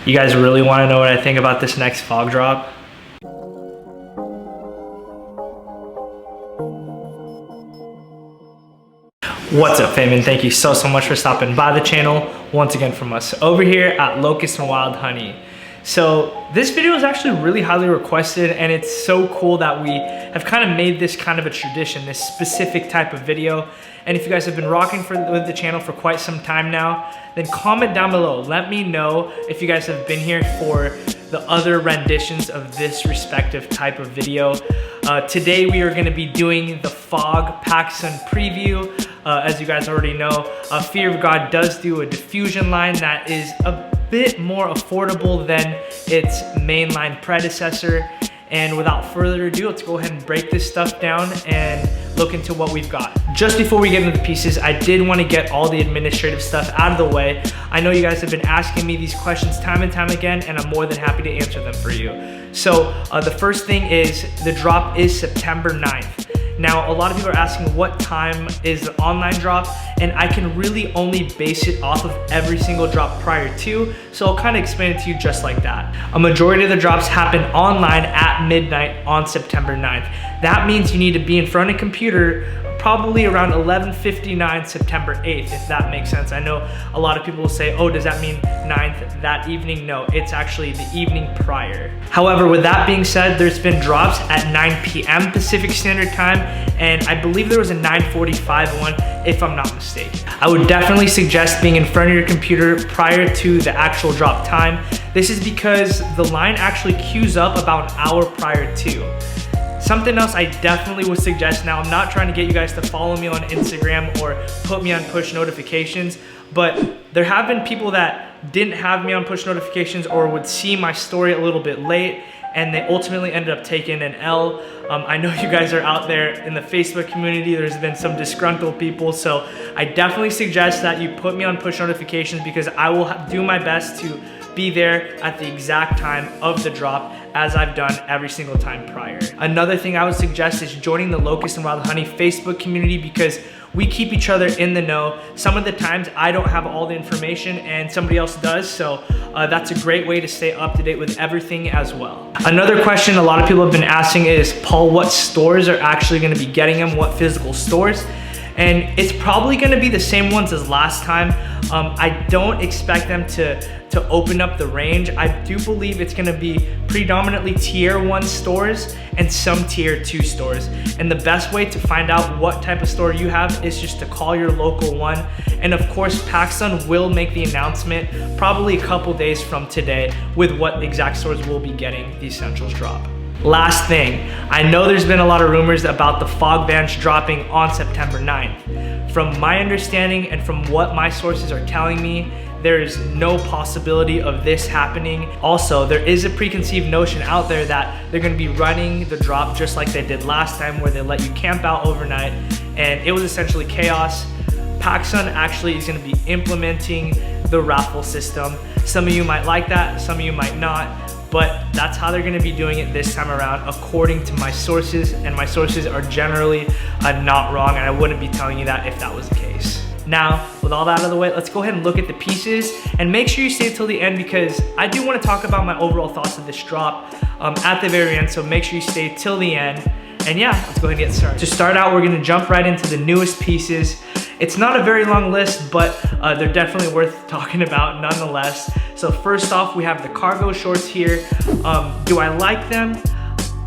You guys really want to know what I think about this next fog drop? What's up, fam, and thank you so much for stopping by the channel once again from us over here at Locust&WildHoney. So this video is actually really highly requested, and it's so cool that we have kind of made this kind of a tradition, this specific type of video. And if you guys have been rocking with the channel for quite some time now, then comment down below. Let me know if you guys have been here for the other renditions of this respective type of video. Today we are going to be doing the Fog Pacsun preview. As you guys already know, Fear of God does do a diffusion line that is a bit more affordable than its mainline predecessor. And without further ado, let's go ahead and break this stuff down and look into what we've got. Just before we get into the pieces, I did want to get all the administrative stuff out of the way. I know you guys have been asking me these questions time and time again, and I'm more than happy to answer them for you. So the first thing is the drop is September 9th. Now, a lot of people are asking what time is the online drop, and I can really only base it off of every single drop prior to, so I'll kind of explain it to you just like that. A majority of the drops happen online at midnight on September 9th. That means you need to be in front of a computer probably around 11:59 September 8th, if that makes sense. I know a lot of people will say, oh, does that mean 9th that evening? No, it's actually the evening prior. However, with that being said, there's been drops at 9 p.m. Pacific Standard Time, and I believe there was a 9:45 one, if I'm not mistaken. I would definitely suggest being in front of your computer prior to the actual drop time. This is because the line actually queues up about an hour prior to. Something else I definitely would suggest, now I'm not trying to get you guys to follow me on Instagram or put me on push notifications, but there have been people that didn't have me on push notifications or would see my story a little bit late, and they ultimately ended up taking an L. I know you guys are out there in the Facebook community. There's been some disgruntled people, so I definitely suggest that you put me on push notifications, because I will do my best to be there at the exact time of the drop, as I've done every single time prior. Another thing I would suggest is joining the Locust&WildHoney Facebook community, because we keep each other in the know. Some of the times I don't have all the information and somebody else does, so that's a great way to stay up to date with everything as well. Another question a lot of people have been asking is, Paul, what stores are actually gonna be getting them? What physical stores? And it's probably gonna be the same ones as last time. I don't expect them to open up the range. I do believe it's gonna be predominantly tier 1 stores and some tier 2 stores. And the best way to find out what type of store you have is just to call your local one. And of course, Pacsun will make the announcement probably a couple days from today with what exact stores will be getting the Essentials drop. Last thing, I know there's been a lot of rumors about the fog bands dropping on September 9th. From my understanding and from what my sources are telling me, there is no possibility of this happening. Also, there is a preconceived notion out there that they're gonna be running the drop just like they did last time, where they let you camp out overnight, and it was essentially chaos. Pacsun actually is gonna be implementing the raffle system. Some of you might like that, some of you might not, but that's how they're gonna be doing it this time around, according to my sources, and my sources are generally not wrong, and I wouldn't be telling you that if that was the case. Now, with all that out of the way, let's go ahead and look at the pieces, and make sure you stay till the end, because I do wanna talk about my overall thoughts of this drop at the very end, so make sure you stay till the end. And yeah, let's go ahead and get started. To start out, we're gonna jump right into the newest pieces. It's not a very long list, but they're definitely worth talking about nonetheless. So first off, we have the cargo shorts here. Do I like them?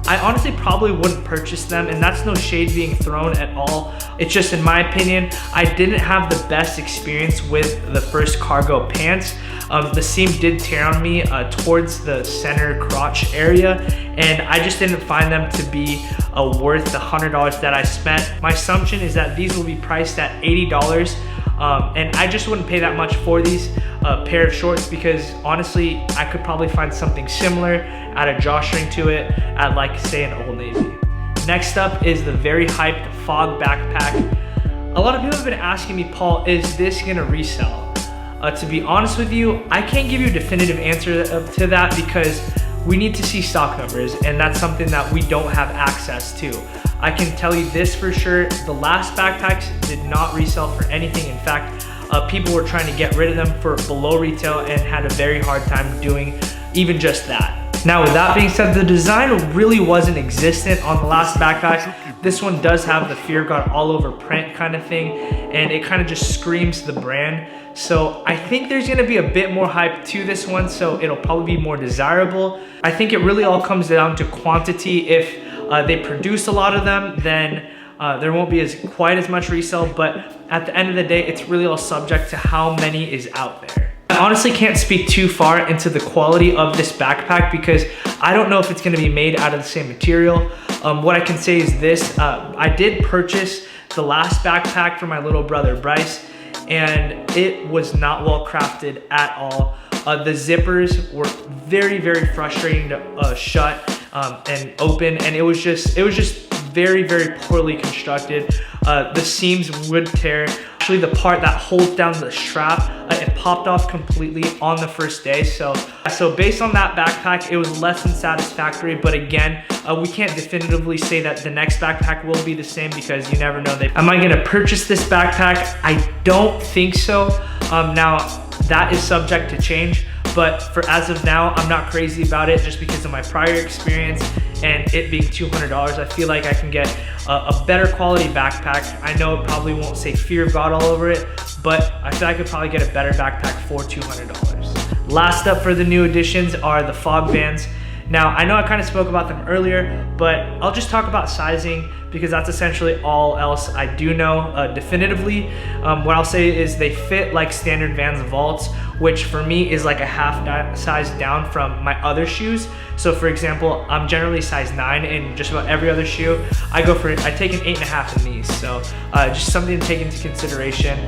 I honestly probably wouldn't purchase them, and that's no shade being thrown at all. It's just, in my opinion, I didn't have the best experience with the first cargo pants. The seam did tear on me towards the center crotch area, and I just didn't find them to be worth the $100 that I spent. My assumption is that these will be priced at $80, and I just wouldn't pay that much for these pair of shorts, because honestly, I could probably find something similar, add a drawstring to it at, like, say, an Old Navy. Next up is the very hyped Fog backpack. A lot of people have been asking me, Paul, is this gonna resell? To be honest with you, I can't give you a definitive answer to that, because we need to see stock numbers, and that's something that we don't have access to. I can tell you this for sure, the last backpacks did not resell for anything. In fact, people were trying to get rid of them for below retail and had a very hard time doing even just that. Now with that being said, the design really wasn't existent on the last backpack. This one does have the Fear God all over print kind of thing, and it kind of just screams the brand. So I think there's gonna be a bit more hype to this one, so it'll probably be more desirable. I think it really all comes down to quantity. If they produce a lot of them, then there won't be quite as much resale, but at the end of the day, it's really all subject to how many is out there. I honestly can't speak too far into the quality of this backpack because I don't know if it's gonna be made out of the same material. What I can say is this, I did purchase the last backpack for my little brother, Bryce, and it was not well crafted at all. The zippers were very, very frustrating to shut and open, and it was just very, very poorly constructed. The seams would tear. Actually, the part that holds down the strap, it popped off completely on the first day. So based on that backpack, it was less than satisfactory. But again, we can't definitively say that the next backpack will be the same because you never know. Am I gonna purchase this backpack? I don't think so. Now, that is subject to change. But for as of now, I'm not crazy about it just because of my prior experience and it being $200. I feel like I can get a better quality backpack. I know it probably won't say Fear of God all over it, but I feel like I could probably get a better backpack for $200. Last up for the new additions are the fog bands. Now, I know I kind of spoke about them earlier, but I'll just talk about sizing because that's essentially all else I do know definitively. What I'll say is they fit like standard Vans Vaults, which for me is like a half size down from my other shoes. So for example, I'm generally size 9 in just about every other shoe. I take an 8.5 in these. So just something to take into consideration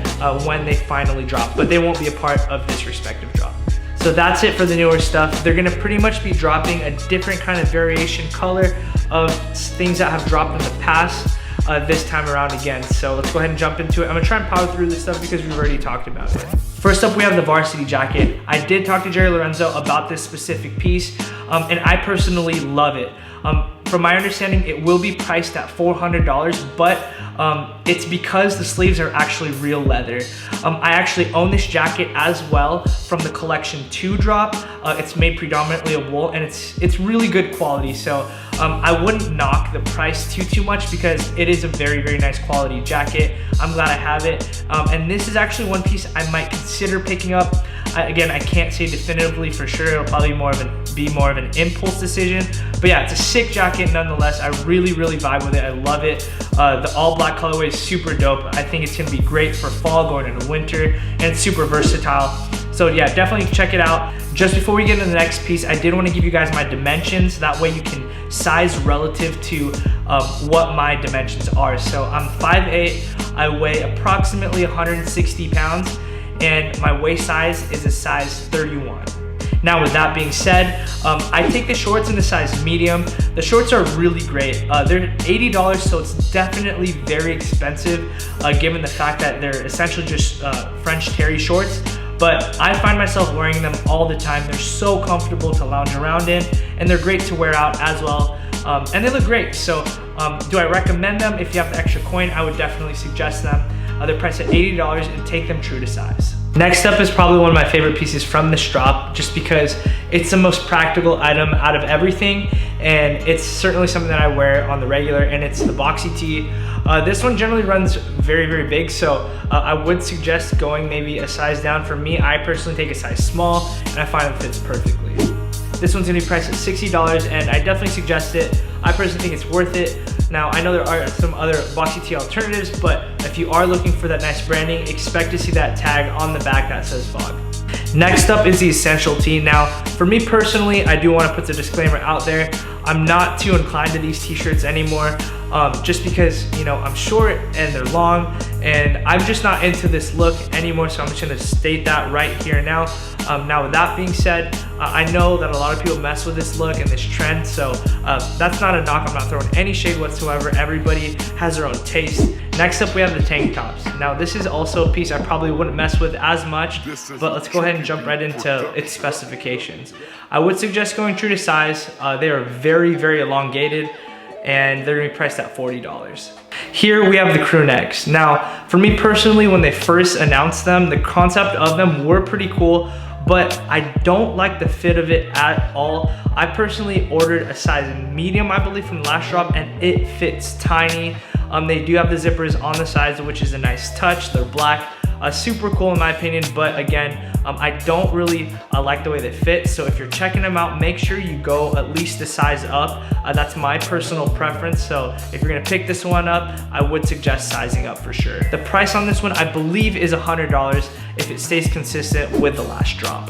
when they finally drop, but they won't be a part of this respective drop. So that's it for the newer stuff. They're gonna pretty much be dropping a different kind of variation color of things that have dropped in the past this time around again. So let's go ahead and jump into it. I'm gonna try and power through this stuff because we've already talked about it. First up, we have the Varsity Jacket. I did talk to Jerry Lorenzo about this specific piece, and I personally love it. From my understanding, it will be priced at $400, but it's because the sleeves are actually real leather. I actually own this jacket as well from the Collection 2 drop. It's made predominantly of wool, and it's really good quality. So I wouldn't knock the price too much because it is a very, very nice quality jacket. I'm glad I have it. And this is actually one piece I might consider picking up. Again, I can't say definitively for sure. It'll probably be more of an impulse decision. But yeah, it's a sick jacket nonetheless. I really, really vibe with it. I love it. The all black colorway is super dope. I think it's gonna be great for fall, going into winter, and it's super versatile. So yeah, definitely check it out. Just before we get into the next piece, I did want to give you guys my dimensions. That way you can size relative to what my dimensions are. So I'm 5'8", I weigh approximately 160 pounds, and my waist size is a size 31. Now with that being said, I take the shorts in a size medium. The shorts are really great. They're $80, so it's definitely very expensive given the fact that they're essentially just French terry shorts. But I find myself wearing them all the time. They're so comfortable to lounge around in, and they're great to wear out as well. And they look great. So do I recommend them? If you have the extra coin, I would definitely suggest them. They're priced at $80 and take them true to size. Next up is probably one of my favorite pieces from this drop, just because it's the most practical item out of everything, and it's certainly something that I wear on the regular, and it's the boxy tee. This one generally runs very, very big, so I would suggest going maybe a size down. For me, I personally take a size small, and I find it fits perfectly. This one's gonna be priced at $60, and I definitely suggest it. I personally think it's worth it. Now, I know there are some other boxy tee alternatives, but if you are looking for that nice branding, expect to see that tag on the back that says Fog. Next up is the Essential Tee. Now, for me personally, I do want to put the disclaimer out there. I'm not too inclined to these t-shirts anymore, just because, you know, I'm short and they're long, and I'm just not into this look anymore, so I'm just gonna state that right here now. Now with that being said, I know that a lot of people mess with this look and this trend, so that's not a knock. I'm not throwing any shade whatsoever. Everybody has their own taste. Next up, we have the tank tops. Now this is also a piece I probably wouldn't mess with as much, but let's go ahead and jump right into its specifications. I would suggest going true to size. They are very, very elongated. and they're gonna be priced at $40. Here we have the crew necks. Now, for me personally, when they first announced them, the concept of them were pretty cool, but I don't like the fit of it at all. I personally ordered a size medium, I believe, from the last drop, and it fits tiny. They do have the zippers on the sides, which is a nice touch. They're black. Super cool in my opinion, but again, I don't really like the way they fit. So if you're checking them out, make sure you go at least a size up. That's my personal preference. So if you're gonna pick this one up, I would suggest sizing up for sure. The price on this one, I believe, is $100 if it stays consistent with the last drop.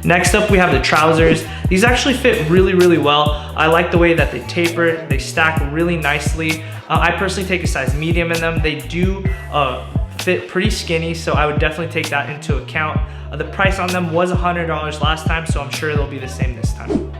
Next up, we have the trousers. These actually fit really, really well. I like the way that they taper, they stack really nicely. I personally take a size medium in them. They do fit pretty skinny, so I would definitely take that into account. The price on them was $100 last time, so I'm sure they'll be the same this time.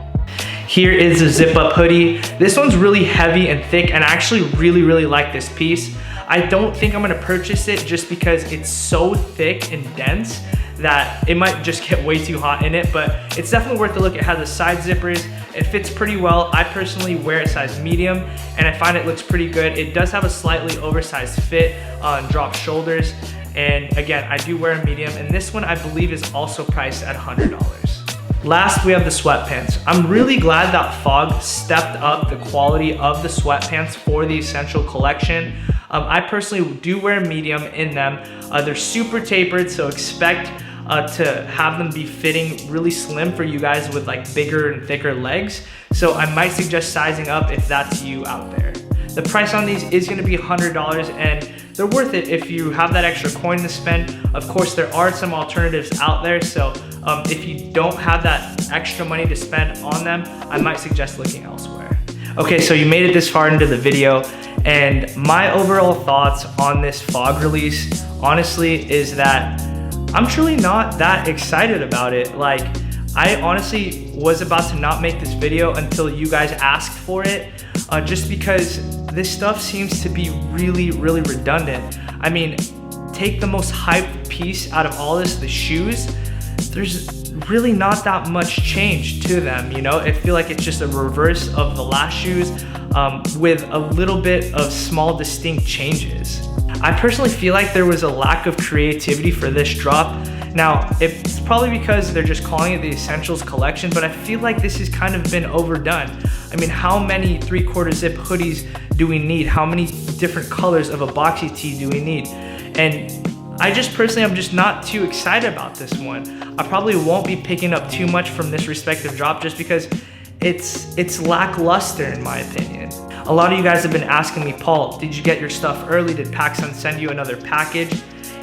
Here is the zip up hoodie. This one's really heavy and thick, and I actually really, really like this piece. I don't think I'm gonna purchase it just because it's so thick and dense that it might just get way too hot in it, but it's definitely worth a look. It has the side zippers. It fits pretty well. I personally wear a size medium, and I find it looks pretty good. It does have a slightly oversized fit on drop shoulders. And again, I do wear a medium, and this one I believe is also priced at $100. Last, we have the sweatpants. I'm really glad that Fog stepped up the quality of the sweatpants for the Essential collection. I personally do wear a medium in them. They're super tapered, so expect to have them be fitting really slim for you guys with like bigger and thicker legs. So I might suggest sizing up if that's you out there. The price on these is gonna be $100, and they're worth it if you have that extra coin to spend. Of course, there are some alternatives out there, so if you don't have that extra money to spend on them, I might suggest looking elsewhere. Okay, so you made it this far into the video, and my overall thoughts on this Fog release, honestly, is that I'm truly not that excited about it. Like, I honestly was about to not make this video until you guys asked for it, just because this stuff seems to be really, really redundant. I mean, take the most hyped piece out of all this, the shoes, there's really not that much change to them, you know? I feel like it's just a reverse of the last shoes with a little bit of small distinct changes. I personally feel like there was a lack of creativity for this drop. Now, it's probably because they're just calling it the Essentials collection, but I feel like this has kind of been overdone. I mean, how many 3/4 zip hoodies do we need? How many different colors of a boxy tee do we need? And I just personally, I'm just not too excited about this one. I probably won't be picking up too much from this respective drop just because it's lackluster in my opinion. A lot of you guys have been asking me, Paul, did you get your stuff early? Did Pacsun send you another package?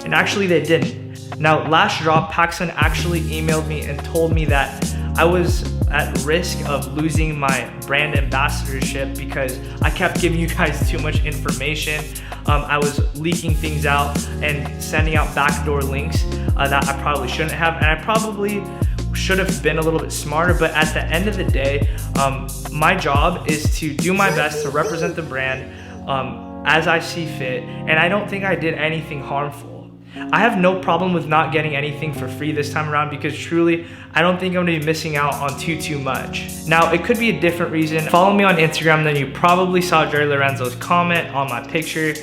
And actually they didn't. Now, last drop, Pacsun actually emailed me and told me that I was at risk of losing my brand ambassadorship because I kept giving you guys too much information. I was leaking things out and sending out backdoor links that I probably shouldn't have, and I probably should have been a little bit smarter, but at the end of the day, my job is to do my best to represent the brand as I see fit, and I don't think I did anything harmful. I have no problem with not getting anything for free this time around because truly, I don't think I'm gonna be missing out on too much. Now, it could be a different reason. Follow me on Instagram, then you probably saw Jerry Lorenzo's comment on my picture,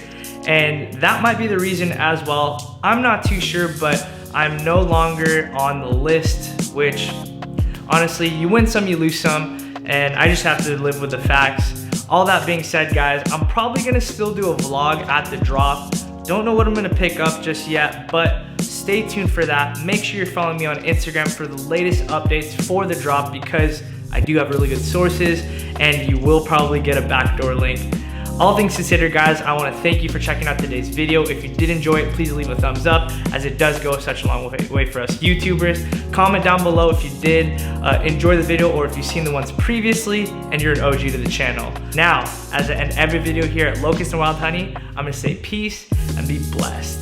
and that might be the reason as well. I'm not too sure, but I'm no longer on the list, which honestly, you win some, you lose some, and I just have to live with the facts. All that being said, guys, I'm probably gonna still do a vlog at the drop. Don't know what I'm gonna pick up just yet, but stay tuned for that. Make sure you're following me on Instagram for the latest updates for the drop because I do have really good sources and you will probably get a backdoor link. All things considered, guys, I wanna thank you for checking out today's video. If you did enjoy it, please leave a thumbs up as it does go such a long way for us YouTubers. Comment down below if you did enjoy the video or if you've seen the ones previously and you're an OG to the channel. Now, as I end every video here at Locust&WildHoney, I'm gonna say peace and be blessed.